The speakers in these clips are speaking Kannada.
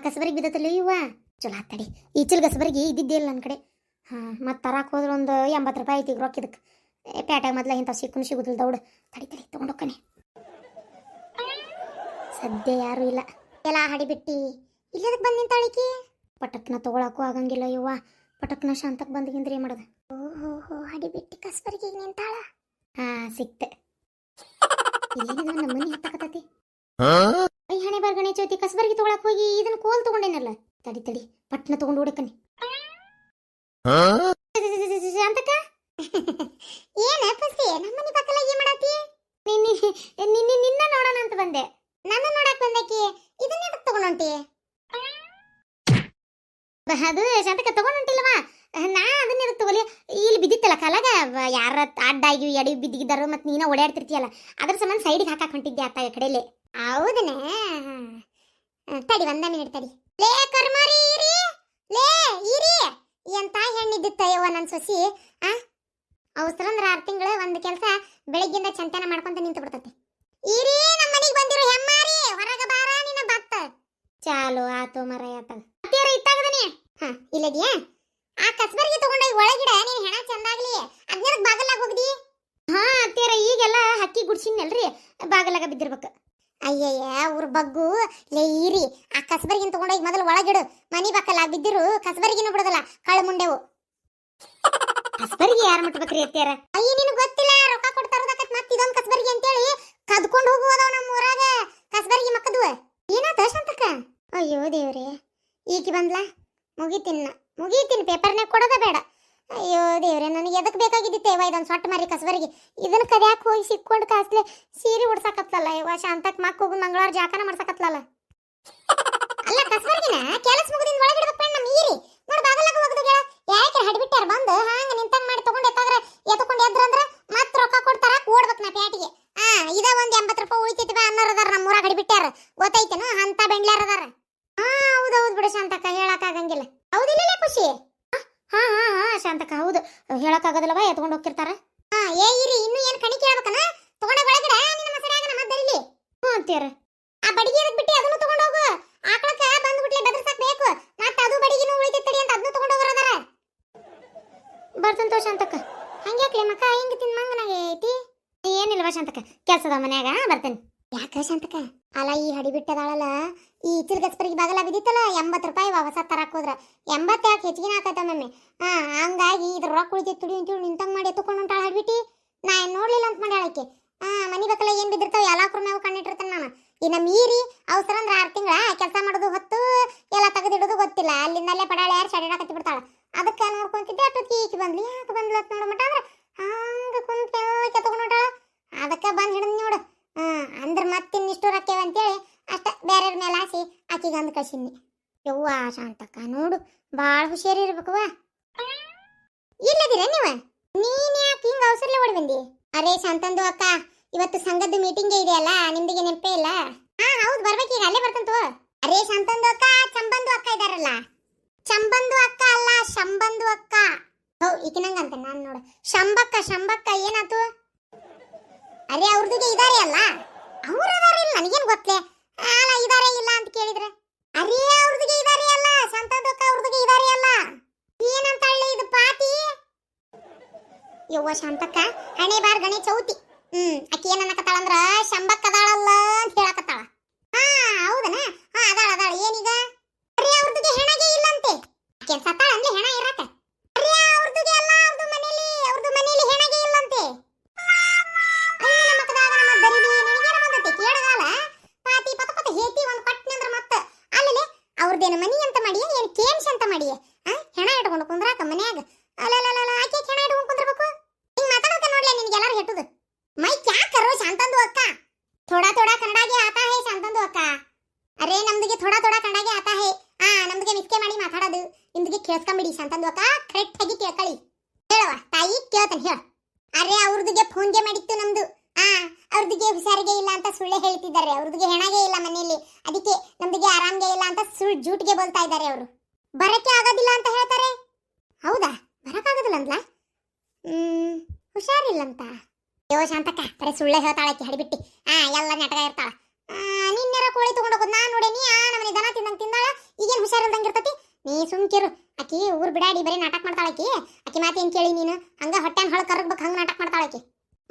ಕಸಬರಿಗೆ ಬಿದ್ದತಲ್ಲ ಇವ ಚಲೋ ತಡಿ ಈಚಲ್ ಕಸಬರಿಗೆ ಇದ್ದಿದ್ದೇ ಇಲ್ಲ ನನ್ನ ಕಡೆ. ಮತ್ತು ತರಕ್ಕೆ ಹೋದ್ರೆ ಒಂದು 80 ರೂಪಾಯಿ ಐತಿ ರೊಕ್ಕ ಇದಕ್ಕೆ. ಪ್ಯಾಟಾಗ ಮೊದಲ ಇಂಥ ಸಿಗುದಿಲ್ಲ ದೌಡು. ತಡಿ ತೊಗೊಂಡೋಕ್ಕನೆ. ಸದ್ಯ ಯಾರೂ ಇಲ್ಲ. ಎಲ್ಲ ಹಡಿಬಿಟ್ಟಿ ಇಲ್ಲದಕ್ಕೆ ಬಂದು ನಿಂತಾಳಿಕಿ. ಪಟಕ್ನ ತೊಗೊಳಕ್ಕೂ ಆಗಂಗಿಲ್ಲ ಇವ್ವ. ಪಟಕ್ನ ಶಾಂತಕ್ಕೆ ಬಂದಿಗಿಂದ್ರೆ ಏನು ಮಾಡೋದು? ಓಹೋ ಹಡಿಬಿಟ್ಟಿ ಕಸಬರಿಗೆ ನಿಂತಾಳ. ಸಿಕ್ತೆ. ಇಲ್ಲೇನ ನಮ್ಮ ಮನೆ ಹತ್ತಾಕತೈತಿ. ಐ ಹಣೆ ಬಾರ್ ಗಣೇಶ ಚೌತಿ ಕಸಬರಿಗೆ ತೊಗೊಳಕ್ ಹೋಗಿ ಇದನ್ನ ಕೋಲ್ ತಗೊಂಡೇನಲ್ಲ. ತಡಿ ಪಟ್ನ ತಗೊಂಡು ಹುಡುಕನಿ. ಶಾಂತಕ್ಕ ಏನ ಪಸಿ ನಮ್ಮನಿ ಪಕ್ಕಲ ಏನ್ ಮಾಡಾತಿ? ನಿನ್ನ ನೋಡೋಣ ಅಂತ ಬಂದೆ. ನನ್ನ ನೋಡಕ್ ಬಂದಕಿ ಇದನ್ನ ಎದಕ್ಕೆ ತಗೊಂಡೊಂಟಿ? ಅದು ಶಾಂತಕ್ಕ ತಗೊಂಡೊಂಟಿಲ್ಲವಾ? ನಾ ಅದನ್ನ ಎದಕ್ಕೆ ತಗೊಲಿ? ಇಲ್ಲಿ ಬಿದ್ದಿತ್ತಲ್ಲ ಕಾಲಾಗ ಯಾರ ಅಡ್ಡಾಗಿ ಎಡಿ ಬಿದ್ದಿದ್ದಾರೋ ಮತ್ತು ನೀನ ಓಡಾಡ್ತಿರ್ತೀಯಲ್ಲ ಅದ್ರ ಸಂಬಂಧ ಸೈಡಿಗೆ ಹಾಕಕ್ ಹೊಂಟಿದ್ದೆ ಅತ್ತ ಕಡೆಲೆ. ಹೌದನ? ತಡಿ 1 ಮಿನಿಟ್ ತಡಿ. ಲೇ ಕರ್ಮಾರಿ ಇರಿ, ಲೇ ಇರಿ ಎಂತ ಹೆಣ್ಣಿದ್ದಿತ್ತಯ್ಯವ್ವ ನನ್ನ ಸೊಸಿ. ಅವಸರಂದ್ರ 6 ತಿಂಗಳು ಒಂದು ಕೆಲಸ ಬೆಳಗ್ಗಿಂದ ಚಂತನ ಮಾಡ್ಕೊಂತ ನಿಂತು ಬಿಡ್ತತಿ. ಇರಿ ನಮ್ಮ ಮನೆಗೆ ಬಂದಿರೋ ಹೆಮ್ಮಾರಿ ಹೊರಗ ಬಾರ ನಿನ್ನ ಭಕ್ತ. ಚಾಲು ಆತು ಮರಯ್ಯ ತಗ ಇತ್ತಾಗದನಿ. ಇಲ್ಲದಿಯಾ ಆ ಕಸಬರಿಗೆ ತಗೊಂಡ ಒಳಗಿಡ ನೀನ್ ಹೆಣ ಚಂದಾಗ್ಲಿ ಅದ್ನ ಬಾಗಲಾಗ ಹೋಗ್ದಿ. ಅತ್ತೀರ ಈಗೆಲ್ಲ ಹಕ್ಕಿ ಗುಡ್ಸಿನಲ್ರಿ ಬಾಗಲಾಗ ಬಿದ್ದಿರ್ಬೇಕು. ಅಯ್ಯಯ್ಯ ಅವ್ರ ಬಗ್ಗು. ಲೇ ಇರಿ ಆ ಕಸಬರಿಗಿನ ತಗೊಂಡೋಗಿ ಮೊದಲು ಒಳಗಿಡು. ಮನಿ ಬಾಕಲ್ಲ ಬಿದ್ದಿರು ಕಸಬರಿಗಿನ ಬಿಡೋದಲ್ಲ ಕಳ್ಳ ಮುಂಡೆವು. ಕಸಬರಿಗೆ ಯಾರು ಮುಟ್ಬೇಕ್ರಿ ಅತ್ತೀರ? ಅಯ್ಯ ನಿನಗೆ ಗೊತ್ತಿಲ್ಲ ರೊಕ್ಕ ಕೊಡ್ತಾರದಕ್ಕ ಮತ್ತೆ ಇದೊಂದು ಕಸಬರಿಗೆ ಅಂತೇಳಿ ಕದ್ಕೊಂಡು ಹೋಗುವುದವ ನಮ್ಮ ಊರಾಗ ಕಸಬರಿಗೆ ಮಕ್ಕದು. ಏನಾತ ಶಾಂತಕ್ಕ? ಅಯ್ಯೋ ದೇವ್ರೆ ಈಕಿ ಬಂದ್ಲ ಮುಗೀತೀನಿ ಪೇಪರ್ನಾಗ ಕೊಡೋದ ಬೇಡ. ಅಯ್ಯೋ ದೇವ್ರೆ ನನಗೆ ಎದಕ್ಕೆ ಬೇಕಾಗಿದ್ದಿತ್ತೇವ ಇದೊಂದು ಸೊಟ್ಟ ಮಾರಿ ಕಸಬರಿಗೆ. ಇದನ್ನ ಕದ್ಯಾಕೆ ಹೋಗಿ ಸಿಕ್ಕೊಂಡು ಕಾಸ್ಲೆ ಸೀರೆ ಉಡ್ಸಾಕತ್ತಲ್ಲ ಇವ ಶಾಂತಕ್ ಮಕ್ಕ ಹೋಗಿ ಮಂಗಳವಾರ ಜಾಕನ ಮಾಡ್ಸಕತ್ತಲ್ಲ. ಅಲ್ಲ ಕಸಬರಿಗಿನ ಕೆಲಸ ಮುಗಿದಿಂದ ಒಳಗಿಡ್ಬೇಕು ಪೆಣ್ಣ ನಮ್ಮ ಈರಿ ನೋಡಿ ಬಾಗಲಾಗ ಹೋಗದ ಯಾಕೆ ಹಡಿಬಿಟ್ಟಾರ ಬಂದು ಹಾಂಗ ನಿಂತಂಗ್ ಮಾಡಿ ತಗೊಂಡು ಎತ್ಕೊಂಡು ಎದ್ರಂದ್ರ ಮತ್ತೆ ರೊಕ್ಕ ಕೊಡ್ತಾರ ಓಡ್ಬೇಕು ನಾ ಪ್ಯಾಟಿಗೆ. ಇದ ಒಂದು 80 ರೂಪಾಯಿ ಉಳಿತೈತಿ ಬಾ ಅನ್ನೋರದಾರ ನಮ್ಮ ಊರಾಗ ಹಡಿಬಿಟ್ಟಾರ ಗೊತ್ತೈತೇನು ಅಂತ ಬೆಂಡ್ಲಾರದಾರ. ಹೌದೌದು ಬಿಡು ಶಾಂತಕ್ಕ ಹೇಳಕ್ ಆಗಂಗಿಲ್ಲ. ಹೌದಿಲ್ಲ ಖುಷಿ? ಶಾಂತಕ್ಕ ಹೌದು ಹೇಳಕ್ಕಾಗದಲ್ಲವ ಎತ್ಕೊಂಡು ಹೋಗ್ತಿರ್ತಾರ. ಏ ಇರಿ ಇನ್ನು ಏನ್ ಕಣಿ ಕೇಳ್ಬೇಕನ ತಗೊಂಡ ಒಳಗಡೆ ನಿನ್ನ ಮಸರಾಗ ನಮ್ಮ ದರಿಲಿ. ಅಂತೀರ ಆ ಬಡಿಗೆ ಅದಕ್ಕೆ ಬಿಟ್ಟು ಅದನ್ನು ತಗೊಂಡು ಹೋಗು. ಆಕಳಕ್ಕ ಬಂದ್ಬಿಟ್ಲೆ ಬೆದರ್ಸಾಕ್ ಬೇಕು ಮತ್ತೆ ಅದು ಬಡಿಗಿನೂ ಉಳಿತೈತಡಿ ಅಂತ ಅದನ್ನು ತಗೊಂಡು ಹೋಗೋರದಾರ. ಬರ್ತಂತೋ ಶಾಂತಕ್ಕ ಹಂಗ್ಯಾಕ್ಲಿ ಮಕ್ಕ ಹಿಂಗ ತಿನ್ಮಂಗನಾಗ ಐತಿ. ಏನಿಲ್ವಾ ಶಾಂತಕ್ಕ ಕೆಲ್ಸದ ಮನ್ಯಾಗ ಬರ್ತೇನೆ. ಯಾಕ ಶಾಂತಕ್ಕ? ಅಲ್ಲ ಈ ಹಡಿಬಿಟ್ಟದಾಳಲ್ಲ ಈ ಚಿಲ್ಗಸ್ಪರಿಗೆ ಬಾಗಲ ಬಿದ್ದಿತ್ತಲ್ಲ 80 ರೂಪಾಯಿ ಹೊಸ ತರಕ್ ಹೋದ್ರ 80 ಯಾಕೆ ಹೆಚ್ಚಿಗೆ ಹಾಕತ್ತ ಮಮ್ಮಿ. ಹಂಗಾಗಿ ಇದ್ರ ರೊಕ್ಕ ಉಳಿತೈತಿ ತುಡಿ ಅಂತೇಳಿ ನಿಂತಂಗ್ ಮಾಡಿ ಎತ್ಕೊಂಡು ಹೊಂಟಾಳ ಹಡ್ಬಿಟ್ಟಿ. ನಾ ಏನ್ ನೋಡ್ಲಿಲ್ಲ ಅಂತ ಮಾಡ್ಯಾಳಕ್ಕೆ. ಮನಿ ಬೇಕಲ್ಲ ಏನ್ ಬಿದ್ದಿರ್ತಾವ ಎಲ್ಲಾಕ್ರ ಮ್ಯಾವು ಕಣ್ಣಿಟ್ಟಿರ್ತೇನೆ ನಾನು. ಇನ್ನ ಮೀರಿ ಅವಸರ ಅಂದ್ರ 6 ತಿಂಗಳ ಕೆಲಸ ಮಾಡೋದು ಹೊತ್ತು ಎಲ್ಲ ತೆಗೆದಿಡೋದು ಗೊತ್ತಿಲ್ಲ. ಅಲ್ಲಿಂದಲ್ಲೇ ಪಡಾಳೆ ಯಾರು ಶಡಾಕತ್ತಿ ಬಿಡ್ತಾಳ. ಅದಕ್ಕೆ ನೋಡ್ಕೊಂತಿದ್ದೆ ಅಷ್ಟೊತ್ತಿಗೆ ಈಕಿ ಬಂದ್ಲಿ ಯಾಕೆ ಬಂದ್ಲ ಅಂತ ನೋಡ ಮಟ ಅಂದ್ರೆ ಹಂಗ ಕುಂತ ತಗೊಂಡು ಹೊಂಟಾಳ. ಅದಕ್ಕೆ ಬಂದ್ ಹಿಡಿದ್ ನೋಡು. ಅಂದ್ರೆ ಮತ್ತಿನ್ನಿಷ್ಟು ರೊಕ್ಕೇವ ಅಂತೇಳಿ ಅಷ್ಟ ಬೇರೆಯವ್ರ ಮೇಲೆ ಹಾಸಿ ಆಕಿಗೆ ಅಂದ್ ಕಳ್ಸಿನಿ. ಯವ್ವ ಶಾಂತಕ್ಕ ನೋಡು ಭಾಳ ಹುಷಾರಿರ್ಬೇಕವ್ವ. ಇಲ್ಲದಿರ ನೀನ್ ಯಾಕೆ ಹಿಂಗ ಅವಸರಲೆ ಓಡಿ ಬಂದಿ? ಅರೇ ಶಾಂತಂದು ಅಕ್ಕ ಇವತ್ತು ಸಂಘದ ಮೀಟಿಂಗ್ ಇದೆಯಲ್ಲ ನಿಮ್ದಿಗೆ ನೆನಪೇ ಇಲ್ಲ? ಹೌದು ಬರ್ಬೇಕೀಗ ಅಲ್ಲೇ ಬರ್ತಂತು. ಅರೇ ಶಾಂತಂದು ಅಕ್ಕ ಚಂಬಂದು ಅಕ್ಕ ಇದಾರಲ್ಲ. ಚಂಬಂದು ಅಕ್ಕ ಅಲ್ಲ ಶಂಬಂದು ಅಕ್ಕ. ಈಕಿನಂಗಂತ ನಾನು ನೋಡು ಶಂಬಕ್ಕ ಏನಾತು? ಅರೇ ಅವ್ರದಿಗೆ ಇದಾರೆ ಅಲ್ಲ. ಅವ್ರ ಅದಾರ ಇಲ್ಲ ನನಗೇನು ಗೊತ್ತೇ ಅಲ್ಲ ಇದಾರೆ ಇಲ್ಲ ಅಂತ ಕೇಳಿದ್ರೆ. ಅರೇ ಅವ್ರದಿಗೆ ಇದಾರೆ ಅಲ್ಲ ಸಂತದಕ್ಕ ಅವ್ರದಿಗೆ ಇದಾರೆ ಅಲ್ಲ. ಏನಂತ ಹೇಳಿ ಇದು ಪಾತಿ? ಯವ್ವ ಶಾಂತಕ್ಕ ಹಣೆ ಬಾರ್ ಗಣೆ ಚೌತಿ. ಆಕಿ ಏನನ್ನಕತ್ತಾಳ ಅಂದ್ರ ಶಂಬಕ್ಕ ಅದಾಳಲ್ಲ ಅಂತ ಹೇಳಕತ್ತಾಳ. ಹೌದನ? ಅದಾಳ ಏನೀಗ? ಅರೇ ಅವ್ರದಿಗೆ ಹೆಣಗೆ ಇಲ್ಲಂತೆ. ಆಕೆ ಸತ್ತಾಳ ಅಂದ್ರೆ ಹೆಣ ಇರಕ. ಅರೇ ಅವ್ರದಿಗೆ ಅಲ್ಲ ಅವ್ರದು ಮನೇಲಿ ಹೆಣಗೆ ಇಲ್ಲಂತೆ. ಅವ್ರದ್ದೇನು ಮನಿ ಅಂತ ಮಾಡಿಯ ಏನ್ ಕೇಮ್ಸ್ ಅಂತ ಮಾಡಿಯ? ಹೆಣ ಇಟ್ಕೊಂಡು ಕುಂದ್ರಾಕ ಮನ್ಯಾಗ ಅಲ್ಲ ಆಕೆ ಹೆಣ ಇಟ್ಕೊಂಡು ಕುಂದ್ರಬೇಕು. ಹಿಂಗ್ ಮಾತಾಡೋಕ ನೋಡ್ಲೆ ನಿನ್ಗೆ ಎಲ್ಲಾರು ಹೆಟ್ಟುದು ಮೈ ಕ್ಯಾ ಕರೋ ಶಾಂತಂದು ಅಕ್ಕ. ಥೋಡಾ ಕನ್ನಡಾಗೆ ಆತಾ ಹೇ ಶಾಂತಂದು ಅಕ್ಕ. ಅರೇ ನಮ್ದಿಗೆ ಥೋಡಾ ಕನ್ನಡಾಗೆ ಆತಾ ಹೇ. ನಮ್ದಿಗೆ ಮಿಸ್ಕೆ ಮಾಡಿ ಮಾತಾಡೋದು ನಿಮ್ದಿಗೆ ಕೇಳ್ಸ್ಕೊಂಬಿಡಿ ಶಾಂತಂದು ಅಕ್ಕ. ಕರೆಕ್ಟ್ ಆಗಿ ಕೇಳ್ಕೊಳ್ಳಿ. ಹೇಳವ ತಾಯಿ ಕೇಳ್ತಾನೆ ಹೇಳ. ಅರೇ ಅವ್ರದಿಗೆ ಫೋನ್ಗೆ ಮಾಡಿತ್ತು ನಮ್ದು. ಅವ್ರದಿಗೆ ಹುಷಾರಿಗೆ ಇಲ್ಲ ಅಂತ ಸುಳ್ಳೆ ಹೇಳ್ತಿದ್ದಾರೆ. ಅವ್ರದಿಗೆ ಹೆಣಗೆ ಇಲ್ಲ ಮನೆಯಲ್ಲಿ ಅದಕ್ಕೆ ನಮ್ದಿಗೆ ಆರಾಮ್ಗೆ ಇಲ್ಲ ಅಂತ ಸುಳ್ಳು ಜೂಟ್ಗೆ ಬೋಲ್ತಾ ಇದ್ದಾರೆ. ಅವರು ಬರಕ್ಕೆ ಆಗೋದಿಲ್ಲ ಅಂತ ಹೇಳ್ತಾರೆ. ಹೌದಾ? ಬರಕ್ಕಾಗೋದಿಲ್ಲ ಅಂತಲ್ಲ? ಹುಷಾರಿಲ್ಲಂತ. ಯೋ ಶಾಂತಕ್ಕ ಬರೀ ಸುಳ್ಳೆ ಹೇಳ್ತಾಳಕ್ಕೆ ಹಡಿಬಿಟ್ಟಿ. ಎಲ್ಲ ನೆಟಗ ಇರ್ತಾಳ. ನಿನ್ನೆರ ಕೋಳಿ ತಗೊಂಡೋಗೋದು ನಾನು ನೋಡೇನಿ. ನಮ್ಮನೆ ದನ ತಿಂದಂಗೆ ತಿಂದಾಳ. ನೀ ಸುಮ್ಕಿರು. ಆಕಿ ಊರ್ ಬಿಡಾಡಿ ಬರೀ ನಾಟಕ ಮಾಡ್ತಾಳ ಆಕಿ. ಆಕಿ ಮಾತೇನ್ ಕೇಳಿ ನೀನು? ಹಂಗ ಹೊಟ್ಟೆನ್ ಹೊಳ ಕರಗ್ಬೇಕು ಹಂಗ ನಾಟಕ ಮಾಡ್ತಾಳ ಆಕಿ.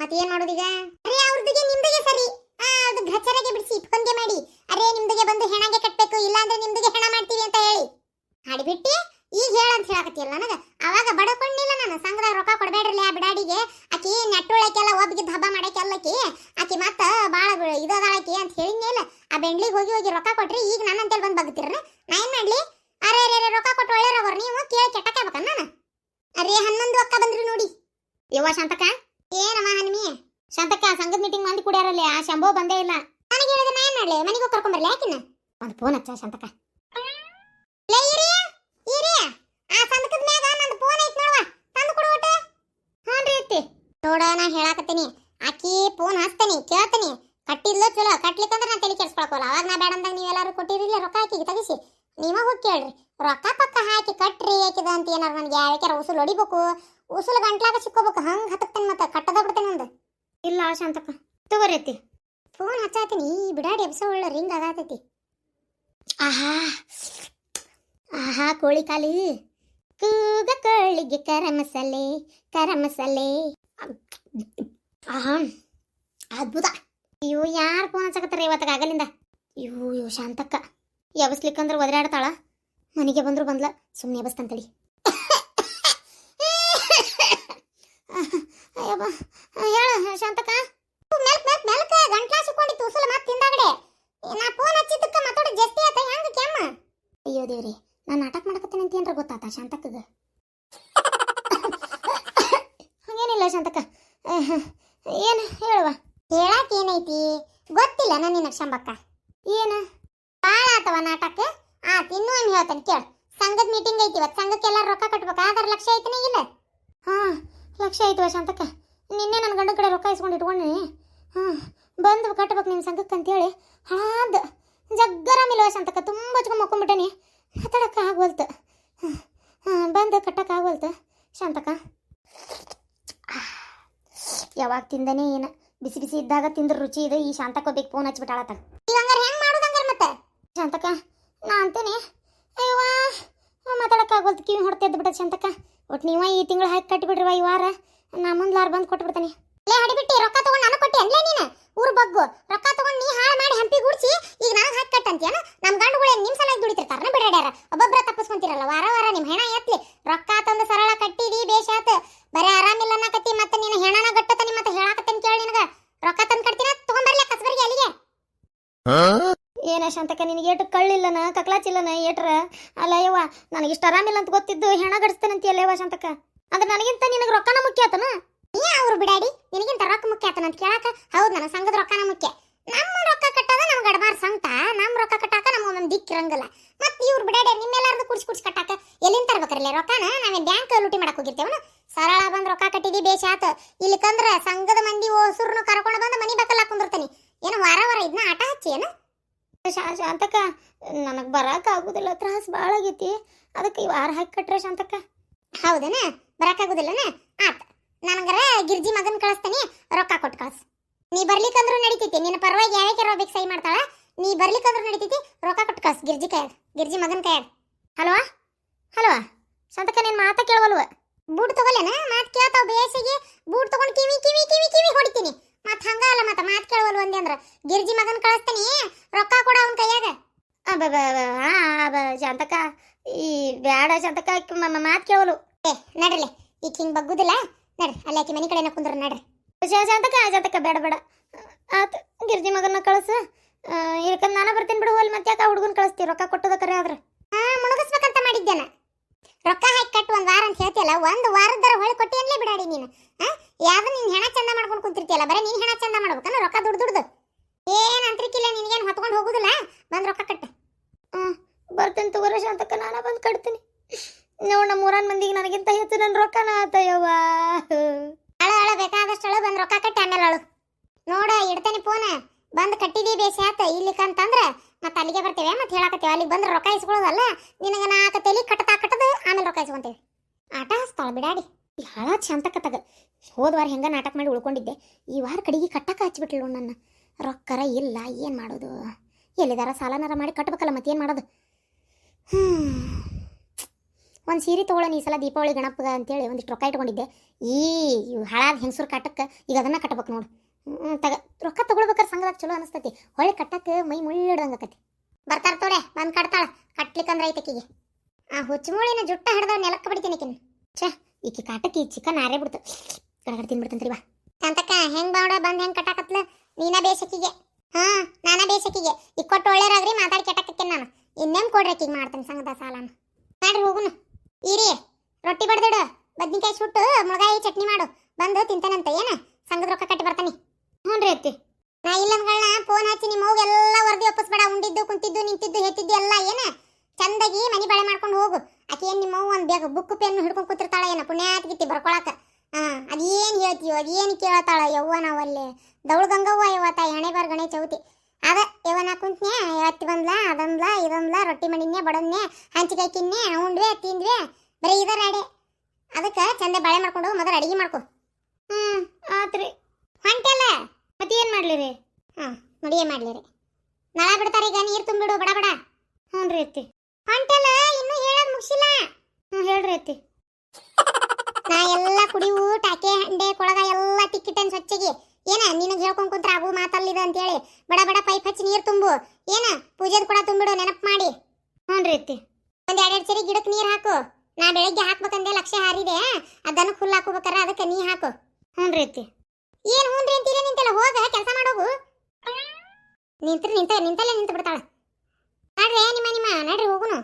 ಮತ್ತೆ ಏನ್ ಮಾಡೋದೀಗ? ಅರೆ ಅವ್ರದಿಗೆ ನಿಮ್ದಿಗೆ ಸರಿ. ಅದು ಗ್ರಚರೆಗೆ ಬಿಡಿಸಿ ಇಟ್ಕೊಂಡೆ ಮಾಡಿ. ಅರೆ ನಿಮ್ದಿಗೆ ಬಂದು ಹೆಣಗೆ ಕಟ್ಬೇಕು, ಇಲ್ಲ ಅಂದ್ರೆ ನಿಮ್ದಿಗೆ ಹೆಣ ಮಾಡ್ತೀವಿ ಅಂತ ಹೇಳಿ ಹಾಡಿಬಿಟ್ಟಿ. ಈಗ ಹೇಳಂತ ಹೇಳಕತ್ತಿಲ್ಲ ನನಗ. ಅವಾಗ ಬಡಕೊಂಡಿಲ್ಲ ನಾನು. ಸಂಘದಾಗ ರೊಕ್ಕ ಕೊಡ್ಬೇಡ್ರಲ್ಲ ಆ ಬಿಡಾಡಿಗೆ. ಆಕಿ ನೆಟ್ಟುಳಕ್ಕೆಲ್ಲ ಒಬ್ಬಿಗೆ ಹಬ್ಬ ಮಾಡಕ್ಕೆಲ್ಲಕಿ ಆಕಿ ಮತ್ತ ಬಾಳ ಇದದಾಳಕಿ ಅಂತ ಹೇಳಿದ್ನೇಲ. ಆ ಬೆಂಡ್ಲಿಗೆ ಹೋಗಿ ಹೋಗಿ ರೊಕ್ಕ ಕೊಟ್ರಿ. ಈಗ ನನ್ನ ಅಂತೇಳಿ ಬಂದು ಬಗ್ತಿರ. ನಾ ಏನ್ ಮಾಡ್ಲಿ? ಅರೆ ಅರೆ ರೊಕ್ಕ ಕೊಟ್ಟು ಒಳ್ಳೆಯವ್ರ ನೀವು ಕೇಳಿ ಕೆಟ್ಟಕ್ಕಾಗಬೇಕ ನಾನು? ಅರೆ 11 ಅಕ್ಕ ಬಂದ್ರು ನೋಡಿ. ಯವ್ವ ಶಾಂತಕ್ಕ. ಏನಮ್ಮ ಹನುಮಿ? ಶಾಂತಕ್ಕ ಸಂಘದ ಮೀಟಿಂಗ್ ಮಂದಿ ಕುಡಿಯಾರಲ್ಲೇ ಆ ಶಂಭೋ ಬಂದೇ ಇಲ್ಲ. ನನಗೆ ಹೇಳಿದ್ರೆ ನಾ ಏನ್ ಮಾಡ್ಲಿ? ಮನೆಗೆ ಹೋಗಿ ಕರ್ಕೊಂಬರ್ಲಿ ಯಾಕಿನ್ನ? ಒಂದು ಫೋನ್ ಹಚ್ಚ ಶಾಂತಕ್ಕ. ಲೇ ಇರಿ ಆ ಸಂದಕದ ಮ್ಯಾಗ ನಂದು ಫೋನ್ ಐತ್ ನೋಡವ್ವ, ತಂದು ಕೊಡು ಒಟ್ಟು. ಹ್ಞೂನ್ರಿ ಐತಿ ನೋಡ. ನಾ ಹೇಳಾಕತ್ತೀನಿ ಆಕಿ ಫೋನ್ ಹಚ್ತೀನಿ ಕೇಳ್ತೀನಿ. ಕಟ್ಟಿದ್ಲು ಚಲೋ, ಕಟ್ಲಿಕ್ಕಂದ್ರೆ ನಾ ತಲೆ ಕೆಡ್ಸ್ಕೊಳಕೋಲ್ಲ. ಅವಾಗ ನಾ ಬೇಡ ಅಂದಾಗ ನೀವೆಲ್ಲರೂ ಕೊಟ್ಟಿರಿಲ್ಲ ರೊಕ್ಕ ಆಕಿಗೆ ತೆಗಿಸಿ. ನೀವ ಹೋಗಿ ಕೇಳ್ರಿ. ರೊಕ್ಕ ಪಕ್ಕ ಹಾಕಿ ಕಟ್ರಿ ಆಕಿದ ಅಂತ ಏನಾರ ನನಗೆ ಯಾವ್ಯಾರ ಉಸುಲು ಹೊಡಿಬೇಕು, ಉಸುಲು ಗಂಟ್ಲಾಗ ಸಿಕ್ಕೋಬೇಕು. ಹಂಗೆ ಹತ್ತಕ್ತೇನೆ ಮತ್ತೆ ಕಟ್ಟದ ಬಿಡ್ತೇನೆ ಒಂದು. ಇಲ್ಲ ಶಾಂತಕ್ಕ ತಗೋರೈತಿ ಫೋನ್ ಹಚ್ಚಾತೀನಿ. ಬಿಡಾಡಿ ಎಬ್ಸ ಒಳ್ಳೆ ರಿಂಗ್ ಆಗತೈತಿ. ಆಹಾ ಆಹಾ ಕೋಳಿ ಕಾಲಿ ಕೂಗ ಕೋಳಿಗೆ ಕರ ಮಸಾಲೆ. ಆಹಾ ಅದ್ಭುತ. ಇವು ಯಾರು ಫೋನ್ ಹಚ್ಚಕತ್ತಾರ ಇವತ್ತಾಗ ಆಗಲಿಂದ? ಇವು ಶಾಂತಕ್ಕ ಎಬಸ್ಲಿಕ್ಕಂದ್ರೆ ಒದರಾಡ್ತಾಳ. ಮನೆಗೆ ಬಂದ್ರು ಬಂದ್ಲ, ಸುಮ್ಮನೆ ಎಬಸ್ತಂತಳಿ. ಹೇಳ ಶಾಂತಕ್ಕ. ಮೆಲ್ಕ ಗಂಟ್ಲಾ ಸಿಕ್ಕೊಂಡಿತ್ತು ಉಸುಲ ಮತ್ತೆ ತಿಂದಾಗಡೆ. ನಾ ಫೋನ್ ಹಚ್ಚಿದ್ದಕ್ಕ ಮಾತಾಡ ಜಾಸ್ತಿ ಆತ. ಹೆಂಗ ಕೆಮ್ಮ? ಅಯ್ಯೋ ದೇವ್ರಿ, ನಾ ನಾಟಕ ಮಾಡಕತ್ತೇನೆ ಅಂತ ಏನ್ರ ಗೊತ್ತಾತ ಶಾಂತಕ್ಕಗ? ಹಂಗೇನಿಲ್ಲ ಶಾಂತಕ್ಕ. ಏನು ಹೇಳುವ? ಹೇಳಾಕ ಏನೈತಿ ಗೊತ್ತಿಲ್ಲ ನಿನಗೆ ಶಂಬಕ್ಕ. ಏನು ಭಾಳ ಆತವ ನಾಟಕ? ಇನ್ನೂ ಏನು ಹೇಳ್ತಾನೆ ಕೇಳು. ಸಂಘದ ಮೀಟಿಂಗ್ ಐತಿ ಇವತ್ತು. ಸಂಘಕ್ಕೆಲ್ಲ ರೊಕ್ಕ ಕಟ್ಬೇಕು. ಆಧಾರ ಲಕ್ಷ ಐತನೇ ಇಲ್ಲ? ಹಾಂ ಲಕ್ಷ ಐತವ ಶಾಂತಕ್ಕ. ನಿನ್ನೆ ನನ್ನ ಗಂಡ ಕಡೆ ರೊಕ್ಕ ಇಸ್ಕೊಂಡು ಇಟ್ಕೊಂಡಿ. ಬಂದು ಕಟ್ಬೇಕು ನಿನ್ನ ಸಂಘಕ್ಕೆ ಅಂತೇಳಿ ಹಾದ ಜಗ್ಗರಾಮಿಲ್ವ ಶಾಂತಕ್ಕ. ತುಂಬ ಹಚ್ಕೊಂಡು ಮಕ್ಕೊಂಡ್ಬಿಟ್ಟೇನಿ. ಮಾತಾಡಕ್ಕೆ ಆಗೋಲ್ತು. ಬಂದು ಕಟ್ಟಕ್ಕೆ ಆಗೋಲ್ತು ಶಾಂತಕ್ಕ. ಯಾವಾಗ ತಿಂದನೇ ಏನು ಬಿಸಿ ಬಿಸಿ ಇದ್ದಾಗ ತಿಂದ್ರೆ ರುಚಿ ಇದೆ. ಈ ಶಾಂತಕ್ಕ ಬೇಕು ಫೋನ್ ಹಚ್ಬಿಟ್ಟಾಳತ್ತ. ಈಗ ಹಂಗಾರೆ ಹೆಂಗೆ ಮಾಡೋದು ಹಂಗಾರೆ ಮತ್ತೆ? ಶಾಂತಕ್ಕ ನಾ ಅಂತೇನೆ ಅಯ್ಯವ್ವ ಮಾತಾಡೋಕ್ಕಾಗೋಲ್ತು. ಕಿವಿ ಹೊಡ್ತಾ ಎದ್ದು ಶಾಂತಕ್ಕ. ಒಟ್ಟು ನೀವ ಈ ತಿಂಗಳು ಹಾಕಿ ಕಟ್ಟಿಬಿಡ್ರಿವ. ಈ ವಾರ ನಾ ಮುಂದ್ಲಾರ ಬಂದು ಕೊಟ್ಬಿಡ್ತಾನೆ. ಲೇ ಹಡಿಬಿಟ್ಟು ರೊಕ್ಕ ತಗೊಂಡು ನಾನು ಕೊಟ್ಟೆ ಅನ್ಲೇ ನೀನು? ಊರು ಬಗ್ಗು ರೊಕ್ಕ ತಗೊಂಡು ನೀ ಹಾಳು ಮಾಡಿ ಹಂಪಿ ಗುಡಿಸಿ ಈಗ ನನಗೆ ಹಾಕಿ ಕಟ್ಟಂತೀಯನ? ನಮ್ಮ ಗಂಡುಗಳೇ ನಿಮ್ಮ ಸಲ ದುಡಿತಿರ್ತಾರನ ಬಿಡಾಡ್ಯಾರ. ಒಬ್ಬೊಬ್ಬರ ತಪ್ಪಿಸ್ಕೊಂತಿರಲ್ಲ ವಾರ ವಾರ. ನಿಮ್ಮ ಹೆಣ ಎತ್ಲಿ ರೊಕ್ಕ ತಂದು ಸರಳ ಕಟ್ಟಿದಿ ಬೇಷಾತ. ಬರೀ ಆರಾಮಿಲ್ಲ ಅನ್ನಕತ್ತಿ. ಮತ್ತೆ ನೀನು ಹೆಣನ ಗಟ್ಟತನಿ ಮತ್ತೆ ಹೇಳಾಕತ್ತೇನೆ ಕೇಳಿ. ನಿನಗೆ ರೊಕ್ಕ ತಂದು ಕಟ್ತೀನ ತಗೊಂಬರ್ಲಿ ಕಸ್ಬರ್ಗಿ ಅಲ್ಲಿಗೆ. ಏನ ಶಾಂತಕ್ಕ ನಿನಗೆ ಏಟು ಕಳ್ಳಿಲ್ಲನ ಕಕ್ಲಾಚಿಲ್ಲನ ಏಟ್ರ? ಅಲ್ಲ ಯವ್ವ ನನಗೆ ಇಷ್ಟು ಆರಾಮಿಲ್ಲ ಅಂತ ಗೊತ್ತಿದ್ದು ಹೆಣ ಗಡಿಸ್ತೇನಂತೀಯಲ್ಲ ಯವ್ವ ಶಾಂತಕ್ಕ. ಅಂದ್ರೆ ನನಗಿಂತ ನಿನಗೆ ರೊಕ್ಕನ ಮುಖ್ಯ ಆತನ? ನೀ ಅವ್ರು ಬಿಡಾಡಿ ನಿನಗಿಂತ ರೊಕ್ಕ ಮುಖ್ಯ ಆತನ ಅಂತ ಕೇಳಾಕ? ಹೌದು ನನ್ನ ಸಂಘದ ರೊಕ್ಕನ ಮುಖ್ಯ. ನಮ್ಮ ರೊಕ್ಕ ಕಟ್ಟೋದ ನಮ್ಮ ಗಡಬಾರ್ ಸಂಘ. ನಮ್ಮ ರೊಕ್ಕ ಕಟ್ಟಾಕ ನಮಗೊಂದು ದಿಕ್ಕಿರಂಗಿಲ್ಲ. ಮತ್ತೆ ಇವ್ರು ಬಿಡಾಡಿ ನಿಮ್ಮೆಲ್ಲಾರ್ದು ಕುಡ್ಸಿ ಕಟ್ಟಾಕ ಎಲ್ಲಿಂದ ತರ್ಬೇಕ್ರಲ್ಲ ರೊಕ್ಕನ? ನಾವೇನು ಬ್ಯಾಂಕ್ ಲೂಟಿ ಮಾಡಕ್ ಹೋಗಿರ್ತೇವನ? ಸರಳ ಬಂದು ರೊಕ್ಕ ಕಟ್ಟಿದಿ ಬೇಷಾತ. ಇಲ್ಲಿಕಂದ್ರ ಸಂಘದ ಮಂದಿ ಹೊಸೂರ್ನು ಕರ್ಕೊಂಡು ಬಂದು ಮನಿ ಬೇಕಲ್ಲ ಹಾಕೊಂಡಿರ್ತಾನೆ. ಏನು ವಾರ ವಾರ ಇದನ್ನ ಆಟ ಹಚ್ಚಿ ಏನು? ಶಾಂತಕ್ಕ ನನಗೆ ಬರೋಕ್ಕಾಗೋದಿಲ್ಲ. ತ್ರಾಸ ಭಾಳ ಆಗೈತಿ. ಅದಕ್ಕೆ ಈ ವಾರ ಹಾಕಿ ಕಟ್ರೆ ಶಾಂತಕ್ಕ. ಹೌದನ? ಬರೋಕ್ಕಾಗೋದಿಲ್ಲನ? ಆತ ನನಗರ ಗಿರ್ಜಿ ಮಗನ್ ಕಳಿಸ್ತಾನೆ. ರೊಕ್ಕ ಕೊಟ್ಟು ಕಳ್ಸ. ನೀ ಬರ್ಲಿಕ್ಕಂದ್ರೂ ನಡಿತೈತಿ. ನಿನ್ನ ಪರವಾಗಿ ಯಾವ್ಯಾಕೆ ಬೇಕು ಸಹಿ ಮಾಡ್ತಾಳ. ನೀ ಬರ್ಲಿಕ್ಕಂದ್ರೂ ನಡಿತೈತಿ. ರೊಕ್ಕ ಕೊಟ್ಟು ಕಳ್ಸ ಗಿರ್ಜಿ ಕೈಯಾಗ, ಗಿರ್ಜಿ ಮಗನ ಕೈಯಾಗ. ಹಲೋ ಹಲೋ ಶಾಂತಕ್ಕ ನಿನ್ನ ಮಾತಾ ಕೇಳವಲ್ವ? ಬೂಟ್ ತಗೊಳ್ಳೇನ? ಮಾತು ಕೇಳ್ತಾವ ಬೇಸಿಗೆ. ಬೂಟ್ ತಗೊಂಡು ಕಿವಿ ಕಿವಿ ಕಿವಿ ಕಿವಿ ಹೊಡಿತೀನಿ. ಮತ್ತೆ ಹಂಗಲ್ಲ ಮತ್ತೆ ಮಾತು ಕೇಳವಲ್ವ ಅಂದೆ ಅಂದ್ರೆ ಗಿರ್ಜಿ ಮಗನ್ ಕಳಿಸ್ತಾನೆ. ರೊಕ್ಕ ಕೊಡ ಅವನ ಕೈಯಾಗ. ಶಾಂತಕ್ಕ ಈ ಬ್ಯಾಡ ಶಾಂತಕ್ಕ ಮಾತು ಕೇಳವಲು. ನಡ್ರಲೆ ಈಗ ಹಿಂಗೆ ಬಗ್ಗುದಿಲ್ಲ. ನಡ್ರಿ ಅಲ್ಲಿ ಆಕಿ ಮನೆ ಕಡೆನ ಕುಂದ್ರ ನಡ್ರಿ. ಶಾಂತಕ್ಕ ಬೇಡ ಬೇಡ ಆತು ಗಿರ್ಜಿ ಮಗನ ಕಳಿಸು. ಇಳ್ಕಂದು ನಾನು ಬರ್ತೀನಿ ಬಿಡು. ಅಲ್ಲಿ ಮತ್ತೆ ಯಾಕೆ ಹುಡುಗನ ಕಳಿಸ್ತೀವಿ? ರೊಕ್ಕ ಕೊಟ್ಟದ ಕರೆ ಆದ್ರೆ ಮುಳುಗಿಸ್ಬೇಕಂತ ಮಾಡಿದ್ದೇನ. ರೊಕ್ಕ ಹಾಕಿ ಕಟ್ಟು ಒಂದು ವಾರ ಅಂತ ಹೇಳ್ತಿಯಲ್ಲ, ಒಂದು ವಾರದರ ಹೊಳೆ ಕೊಟ್ಟಿ ಅನ್ಲೇ ಬಿಡಾಡಿ ನೀನು. ಯಾವ್ದು ನೀನು ಹೆಣ ಚಂದ ಮಾಡ್ಕೊಂಡು ಕುಂತಿರ್ತಿಯಲ್ಲ, ಬರೀ ನೀನು ಹೆಣ ಚಂದ ಮಾಡ್ಬೇಕನ್ನ ರೊಕ್ಕ ದುಡ್ದು ಏನು ಅಂತ್ರಿಕಿಲ್ಲ. ನಿನಗೇನು ಹೊತ್ಕೊಂಡು ಹೋಗುದಿಲ್ಲ. ಬಂದು ರೊಕ್ಕ ಕಟ್ಟು. ಬರ್ತೇನೆ ತಗೋರ ಶಾಂತಕ್ಕ. ನಾನು ಬಂದು ಕಟ್ತೀನಿ ನೋಡು. ನಮ್ಮ ಊರನ್ ಮಂದಿಗೆ ನನಗಿಂತ ಹೆಚ್ಚು ನನ್ನ ರೊಕ್ಕನ ಆತಯ್ಯವ್ವ. ಅಳ ಬೇಕಾದಷ್ಟು ಅಳು. ಬಂದು ರೊಕ್ಕ ಕಟ್ಟಿ ಆಮೇಲೆ ಅಳು. ನೋಡ ಇಡ್ತೇನೆ ಫೋನ್. ಬಂದು ಕಟ್ಟಿದೀವಿ ಬೇಸಿ ಆತ. ಇಲ್ಲಿಕಂತಂದ್ರೆ ಮತ್ತೆ ಅಲ್ಲಿಗೆ ಬರ್ತೇವೆ. ಮತ್ತೆ ಹೇಳಾಕತ್ತೇವೆ ಅಲ್ಲಿಗೆ ಬಂದ್ರೆ ರೊಕ್ಕ ಇಸ್ಕೊಳ್ಳೋದಲ್ಲ. ನಿನಗೆ ನಾಲ್ಕು ತಲೆ ಕಟ್ಟದು ಆಮೇಲೆ ರೊಕ್ಕ ಇಸ್ಕೊಂತೇವೆ. ಆಟ ಹಚ್ತಾಳ ಬಿಡಾಡಿ. ಭಾಳ ಶಾಂತಕ್ಕ ತಗ. ಹೋದ ವಾರ ಹೆಂಗ ನಾಟಕ ಮಾಡಿ ಉಳ್ಕೊಂಡಿದ್ದೆ. ಈ ವಾರ ಕಡೆಗೆ ಕಟ್ಟಕ್ಕೆ ಹಚ್ಬಿಟ್ಲು ನನ್ನ. ರೊಕ್ಕರ ಇಲ್ಲ ಏನು ಮಾಡೋದು? ಎಲ್ಲಿದಾರ ಸಾಲನಾರ ಮಾಡಿ ಕಟ್ಬೇಕಲ್ಲ. ಮತ್ತೇನು ಮಾಡೋದು? ಒಂದು ಸೀರೆ ತೊಗೊಳ್ಳೋಣ ಈ ಸಲ ದೀಪಾವಳಿ ಗಣಪಗ ಅಂತೇಳಿ ಒಂದಿಷ್ಟು ರೊಕ್ಕ ಇಟ್ಕೊಂಡಿದ್ದೆ. ಈ ಹಳಾದ ಹೆಂಗಸರು ಕಾಟಕ್ಕೆ ಈಗ ಅದನ್ನ ಕಟ್ಟಬೇಕು ನೋಡು. ತಗ ರೊಕ್ಕ ತಗೊಳ್ಬೇಕಾರೆ ಸಂಘದಾಗ ಚಲೋ ಅನಿಸ್ತತಿ. ಹೊಳೆ ಕಟ್ಟಕ್ಕೆ ಮೈ ಮುಳ್ಳಿಡ್ದಂಗೆ ಆಕತಿ. ಬರ್ತಾರ ತೋಡೆ ಬಂದು ಕಟ್ತಾಳ. ಕಟ್ಲಿಕ್ಕಂದ್ರೆ ಐತಕಿಗೆ ಆ ಹುಚ್ಚಮೂಳಿನ ಜುಟ್ಟ ಹಿಡ್ದ ನೆಲಕ್ಕೆ ಬಿಡ್ತೀನಿ ಆಕಿನ. ಛೇ ಈಕಿ ಕಾಟಕ್ಕೆ ಈ ಚಿಕನ್ ಆರೇ ಬಿಡ್ತು. ಕಡಗಡೆ ತಿನ್ಬಿಡ್ತಂತ್ರಿ ಬಾ. ಶಾಂತಕ್ಕ ಹೆಂಗ್ ಬಾವಡ ಬಂದು ಹೆಂಗೆ ಕಟ್ಟಾಕತ್ಲ ನೀನ ಬೇಸಕ್ಕಿಗೆ. ನಾನ ಬೇಸಕ್ಕಿಗೆ ಈಗ ಕೊಟ್ಟು ಒಳ್ಳೆಯರಾಗ್ರಿ ಮಾತಾಡಿ ಕೆಟ್ಟಕ್ಕೆ ನಾನು ಇನ್ನೇಮ್ ಕೊಡ್ರಿ ಆಕಿಗೆ ಮಾಡ್ತೇನೆ ಸಂಘದ ಸಾಲನ. ಮಾಡ್ರಿ ಹೋಗುನು ಈರಿ ರೊಟ್ಟಿ ಬಡ್ದಿಡು ಬದ್ನಿಕಾಯಿ ಸುಟ್ಟು ಮುಳಗಾಯಿ ಚಟ್ನಿ ಮಾಡು ಬಂದು ತಿಂತಾನಂತ ಏನ ಸಂಘದ ರೊಕ್ಕ ಕಟ್ಟಿ ಬರ್ತಾನೆ. ಹ್ಞೂ ರೀ ಅತ್ತಿ. ನಾ ಇಲ್ಲಂದ್ಗಳನ್ನ ಫೋನ್ ಹಚ್ಚಿ ನಿಮ್ಮ ಹೋಗೆಲ್ಲ ವರದಿ ವಾಪಸ್ಬೇಡ. ಉಂಡಿದ್ದು ಕುಂತಿದ್ದು ನಿಂತಿದ್ದು ಹೆತ್ತಿದ್ದು ಎಲ್ಲ ಏನ ಚಂದಾಗಿ ಮನಿ ಬಾಳೆ ಮಾಡ್ಕೊಂಡು ಹೋಗು. ಆಕೆ ಏನು ನಿಮ್ಮ ಒಂದು ಬೇಗ ಬುಕ್ ಪೆನ್ನು ಹಿಡ್ಕೊಂಡು ಕೂತಿರ್ತಾಳೆ ಏನ ಪುಣ್ಯಾತ್ಗಿತ್ತಿ ಬರ್ಕೊಳಕ. ಅದೇನು ಹೇಳ್ತೀವೋ ಅದೇನು ಕೇಳ್ತಾಳ ಯವ್ವ ನಾವಲ್ಲೇ ದೌಳು ಗಂಗವ್ವ ಯವ್ವ ತಾಯಿ ಹಣೆ ಬಾರ್ ಗಣೆ ಚೌತಿ ಅದ ಯವ್ವನ ಕುಂತ್ನೆ ಎತ್ತಿ ಬಂದ್ಲಾ ಅದಂದ್ಲ ಇದೊಂದ್ಲ ರೊಟ್ಟಿ ಮಾಡಿದ್ನೆ ಬಡದ್ನೆ ಹಂಚಿಕಾಯಿ ತಿನ್ನೆ ಉಂಡ್ವೆ ತಿಂದ್ವೆ ಬರೀ ಇದರ ಅಡೆ. ಅದಕ್ಕೆ ಚಂದ ಬಾಳೆ ಮಾಡ್ಕೊಂಡು ಮೊದಲು ಅಡಿಗೆ ಮಾಡ್ಕೊ. ಆತ್ರಿ ಹೊಂಟಲ್ಲ ಮತ್ತೆ ಏನು ಮಾಡ್ಲಿರಿ? ಮಡಿಗೆ ಮಾಡ್ಲಿರಿ ನಾಳೆ ಬಿಡ್ತಾರೆ ಈಗ ನೀರು ತುಂಬಿಡು ಬಡ ಬಡ. ಹ್ಞೂ ರೀ ಅತ್ತಿ. ಹೊಂಟಲ್ಲ ಇನ್ನೂ ಹೇಳೋದು ಮುಗಿಸಿಲ್ಲ. ಹೇಳ್ರಿ ಅತ್ತಿ. ನಾ ಎಲ್ಲ ಕುಡಿವು ಟಾಕೆ ಹಂಡೆ ಕೊಳಗ ಎಲ್ಲ ತಿಕ್ಕಿಟ್ಟೇನು ಸ್ವಚ್ಛಗೆ. ಏನ ನಿನಗೆ ಹೇಳ್ಕೊಂಡ್ ಕುಂತ್ರ ಆಗು ಮಾತಲ್ಲಿದ ಅಂತೇಳಿ ಬಡ ಬಡ ಪೈಪ್ ಹಚ್ಚಿ ನೀರು ತುಂಬು. ಏನ ಪೂಜೆದ ಕೂಡ ತುಂಬಿಡು ನೆನಪು ಮಾಡಿ. ಹ್ಞೂ ರೀ ಅತ್ತಿ. ಒಂದು 2 ಸರಿ ಗಿಡಕ್ಕೆ ನೀರು ಹಾಕು. ನಾ ಬೆಳಗ್ಗೆ ಹಾಕ್ಬೇಕಂದೆ ಲಕ್ಷ್ಯ ಹಾರಿದೆ ಅದನ್ನು ಫುಲ್ ಹಾಕೋಬೇಕಾರ ಅದಕ್ಕೆ ನೀ ಹಾಕು. ಹ್ಞೂ ರೀ ಅತ್ತಿ. ಏನು ಹ್ಞೂ ರೀ ಅಂತೀರ ನಿಂತಲ್ಲ ಹೋಗ ಕೆಲಸ ಮಾಡೋಗು. ನಿಂತಲ್ಲೇ ನಿಂತು ಬಿಡ್ತಾಳೆ. ನಡ್ರಿ ನಿಮ್ಮ ನಡ್ರಿ ಹೋಗುನು.